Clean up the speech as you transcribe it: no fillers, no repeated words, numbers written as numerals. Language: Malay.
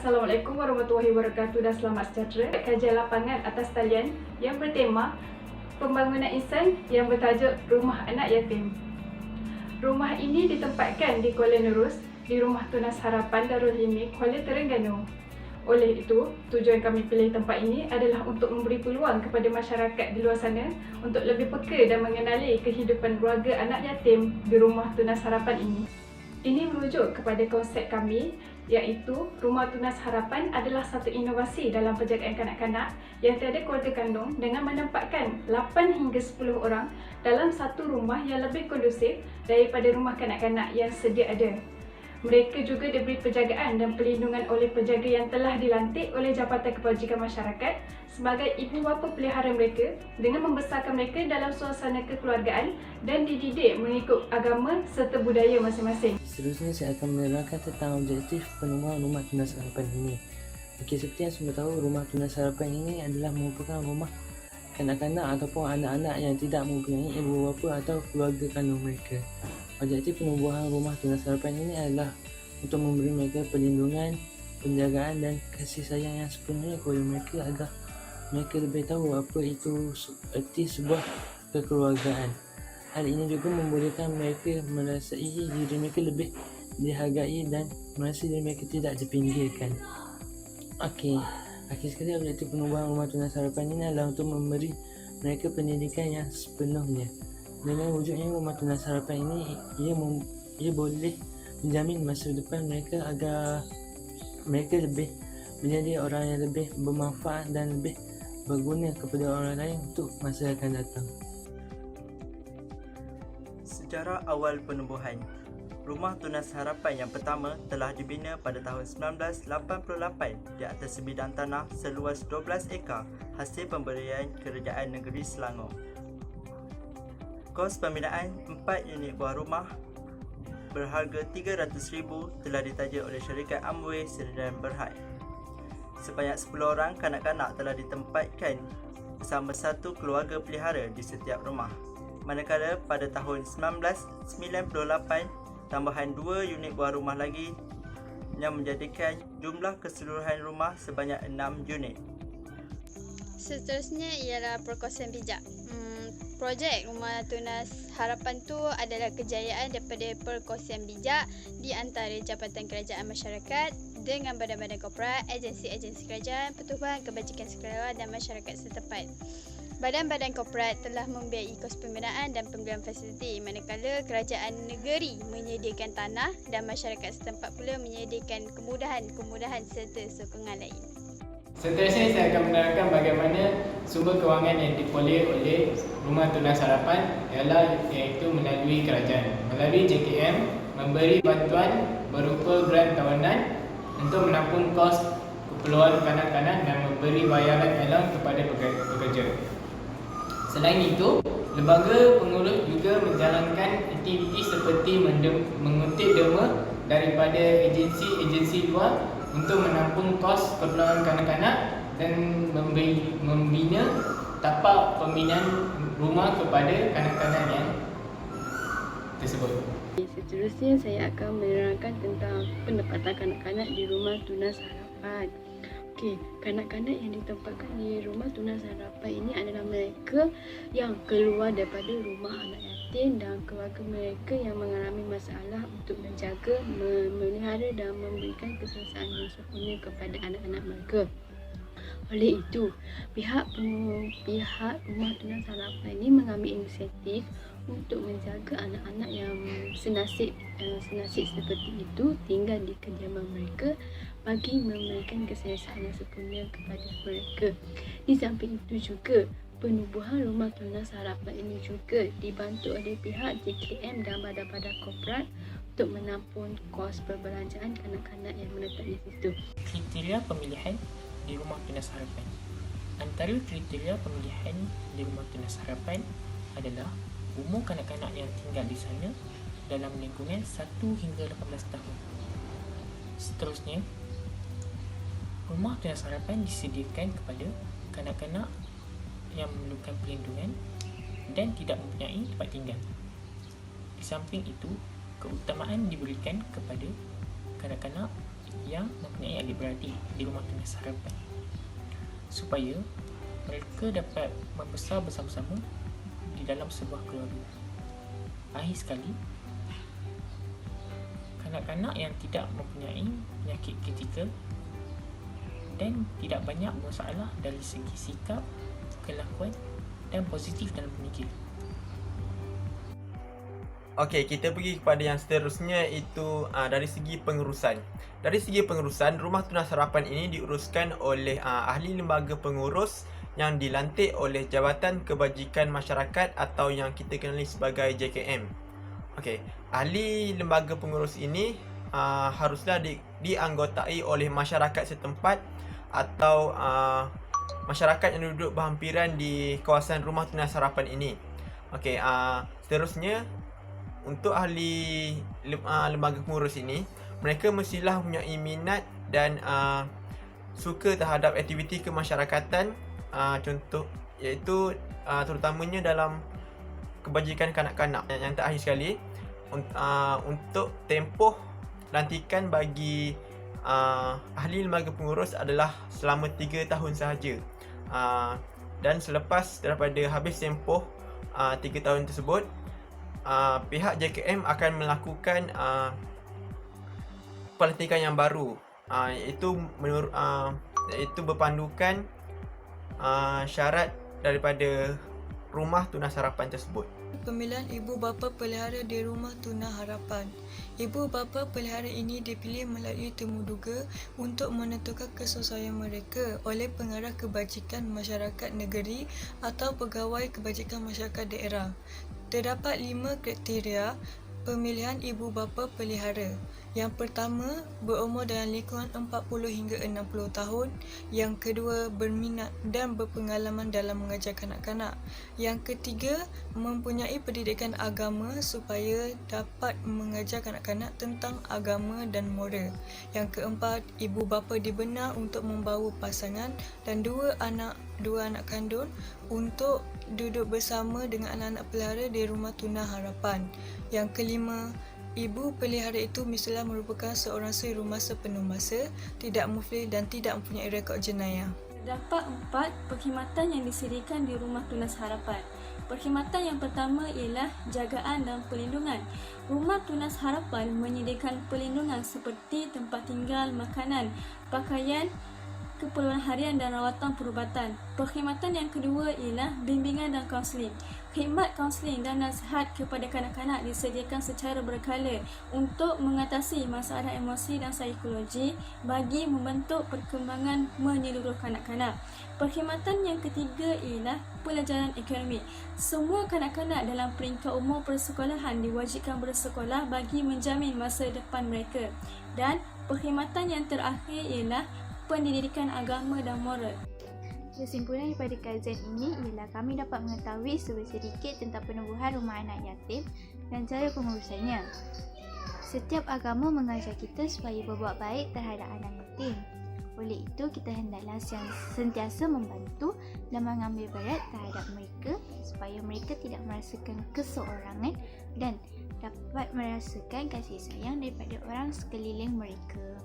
Assalamualaikum warahmatullahi wabarakatuh dan selamat sejahtera. Kajian lapangan atas talian yang bertema pembangunan insan yang bertajuk Rumah Anak Yatim. Rumah ini ditempatkan di Kuala Nerus di Rumah Tunas Harapan Darul Hilmi, Kuala Terengganu. Oleh itu, tujuan kami pilih tempat ini adalah untuk memberi peluang kepada masyarakat di luar sana untuk lebih peka dan mengenali kehidupan keluarga anak yatim di Rumah Tunas Harapan ini. Ini merujuk kepada konsep kami, iaitu Rumah Tunas Harapan adalah satu inovasi dalam penjagaan kanak-kanak yang tiada keluarga kandung dengan menempatkan 8 hingga 10 orang dalam satu rumah yang lebih kondusif daripada rumah kanak-kanak yang sedia ada. Mereka juga diberi penjagaan dan perlindungan oleh penjaga yang telah dilantik oleh Jabatan Kebajikan Masyarakat sebagai ibu bapa pelihara mereka dengan membesarkan mereka dalam suasana kekeluargaan dan dididik mengikut agama serta budaya masing-masing. Seterusnya saya akan menerangkan tentang objektif penemuan Rumah Tunas Harapan ini. Seperti yang semua tahu, Rumah Tunas Harapan ini adalah merupakan rumah kanak-kanak ataupun anak-anak yang tidak mempunyai ibu bapa atau keluarga kandung mereka. Objektif penubuhan Rumah Tunas Harapan ini adalah untuk memberi mereka perlindungan, penjagaan dan kasih sayang yang sepenuhnya kepada mereka agar mereka lebih tahu apa itu erti sebuah kekeluargaan. Hal ini juga membolehkan mereka merasai diri mereka lebih dihargai dan merasa diri mereka tidak dipinggirkan. Akhir sekali, objektif penubuhan Rumah Tunas Harapan ini adalah untuk memberi mereka pendidikan yang sepenuhnya. Dengan wujudnya Rumah Tunas Harapan ini, ia boleh menjamin masa depan mereka agar mereka lebih menjadi orang yang lebih bermanfaat dan lebih berguna kepada orang lain untuk masa akan datang. Sejarah awal penubuhan. Rumah Tunas Harapan yang pertama telah dibina pada tahun 1988 di atas sebidang tanah seluas 12 ekar hasil pemberian Kerajaan Negeri Selangor. Kos pembinaan 4 unit buah rumah berharga RM300,000 telah ditaja oleh syarikat Amway Sdn Bhd. Sebanyak 10 orang kanak-kanak telah ditempatkan bersama satu keluarga pelihara di setiap rumah. Manakala pada tahun 1998, tambahan 2 unit buah rumah lagi yang menjadikan jumlah keseluruhan rumah sebanyak 6 unit. Seterusnya ialah perkongsian bijak. Projek Rumah Tunas Harapan tu adalah kejayaan daripada perkongsian bijak di antara Jabatan Kerajaan Masyarakat dengan badan-badan korporat, agensi-agensi kerajaan, Pertubuhan Kebajikan Sukarelawan dan masyarakat setempat. Badan-badan korporat telah membiayai kos pembinaan dan pembelian fasiliti, manakala kerajaan negeri menyediakan tanah dan masyarakat setempat pula menyediakan kemudahan serta sokongan lain. Seterusnya saya akan menerangkan bagaimana sumber kewangan yang diperoleh oleh Rumah Tunas Harapan iaitu melalui kerajaan. Melalui JKM memberi bantuan berupa grant tahunan untuk menampung kos keperluan kanak-kanak dan memberi bayaran allowance kepada pekerja. Selain itu, lembaga pengurus juga menjalankan aktiviti seperti mengutip derma daripada agensi-agensi luar untuk menampung kos keperluan kanak-kanak dan membina tapak pembinaan rumah kepada kanak-kanak yang tersebut. Seterusnya saya akan menerangkan tentang pendapatan kanak-kanak di Rumah Tunas Harapan. Kanak-kanak yang ditempatkan di Rumah Tunas Harapan ini adalah mereka yang keluar daripada rumah anak yatim dan keluarga mereka yang mengalami masalah untuk menjaga, memelihara dan memberikan keselesaan yang sempurna kepada anak-anak mereka. Oleh itu, pihak Rumah Tunas Harapan ini mengambil inisiatif untuk menjaga anak-anak yang senasib seperti itu tinggal di kediaman mereka bagi memberikan keselesaan yang sempurna kepada mereka. Di samping itu juga, penubuhan Rumah Tunas Harapan ini juga dibantu oleh pihak JKM dan badan-badan korporat untuk menampung kos perbelanjaan kanak-kanak yang menetap di situ. Kriteria pemilihan di Rumah Tunas Harapan. Antara kriteria pemilihan di Rumah Tunas Harapan adalah umur kanak-kanak yang tinggal di sana dalam lingkungan 1 hingga 18 tahun. Seterusnya, Rumah Tunas Harapan disediakan kepada kanak-kanak yang memerlukan perlindungan dan tidak mempunyai tempat tinggal. Di samping itu, keutamaan diberikan kepada kanak-kanak yang mempunyai adik-beradik di rumah tunas harapan supaya mereka dapat membesar bersama-sama di dalam sebuah keluarga. Akhir sekali, kanak-kanak yang tidak mempunyai penyakit kritikal dan tidak banyak masalah dari segi sikap, kelakuan dan positif dalam pemikiran. Okey, kita pergi kepada yang seterusnya, itu dari segi pengurusan. Dari segi pengurusan, Rumah Tunas Harapan ini diuruskan oleh ahli lembaga pengurus yang dilantik oleh Jabatan Kebajikan Masyarakat atau yang kita kenali sebagai JKM. Okey, ahli lembaga pengurus ini haruslah dianggotai oleh masyarakat setempat atau masyarakat yang duduk berhampiran di kawasan Rumah Tunas Harapan ini. Okey, seterusnya untuk ahli lembaga pengurus ini, mereka mestilah mempunyai minat dan suka terhadap aktiviti kemasyarakatan, contoh iaitu terutamanya dalam kebajikan kanak-kanak. Yang terakhir sekali, untuk tempoh lantikan bagi ahli lembaga pengurus adalah selama 3 tahun sahaja. Dan selepas daripada habis tempoh 3 tahun tersebut, pihak JKM akan melakukan pelantikan yang baru, iaitu berpandukan syarat daripada Rumah Tunas Harapan tersebut. Pemilihan ibu bapa pelihara di Rumah Tunas Harapan. Ibu bapa pelihara ini dipilih melalui temuduga untuk menentukan kesesuaian mereka oleh pengarah kebajikan masyarakat negeri atau pegawai kebajikan masyarakat daerah. Terdapat 5 kriteria pemilihan ibu bapa pelihara. Yang pertama, berumur dalam lingkungan 40 hingga 60 tahun. Yang kedua, berminat dan berpengalaman dalam mengajar kanak-kanak. Yang ketiga, mempunyai pendidikan agama supaya dapat mengajar kanak-kanak tentang agama dan moral. Yang keempat, ibu bapa dibenar untuk membawa pasangan dan dua anak kandung untuk duduk bersama dengan anak-anak pelihara di Rumah Tunas Harapan. Yang kelima, ibu pelihara itu mestilah merupakan seorang suri rumah sepenuh masa, tidak muflis dan tidak mempunyai rekod jenayah. Terdapat 4 perkhidmatan yang disediakan di Rumah Tunas Harapan. Perkhidmatan yang pertama ialah jagaan dan perlindungan. Rumah Tunas Harapan menyediakan perlindungan seperti tempat tinggal, makanan, pakaian, keperluan harian dan rawatan perubatan. Perkhidmatan yang kedua ialah bimbingan dan kaunseling. Khidmat kaunseling dan nasihat kepada kanak-kanak disediakan secara berkala untuk mengatasi masalah emosi dan psikologi bagi membentuk perkembangan menyeluruh kanak-kanak. Perkhidmatan yang ketiga ialah pelajaran akademik. Semua kanak-kanak dalam peringkat umur persekolahan diwajibkan bersekolah bagi menjamin masa depan mereka. Dan perkhidmatan yang terakhir ialah pendidikan agama dan moral. Kesimpulan daripada kajian ini ialah kami dapat mengetahui sedikit tentang penubuhan rumah anak yatim dan cara pengurusannya. Setiap agama mengajar kita supaya berbuat baik terhadap anak yatim. Oleh itu, kita hendaklah sentiasa membantu dan mengambil berat terhadap mereka supaya mereka tidak merasakan keseorangan dan dapat merasakan kasih sayang daripada orang sekeliling mereka.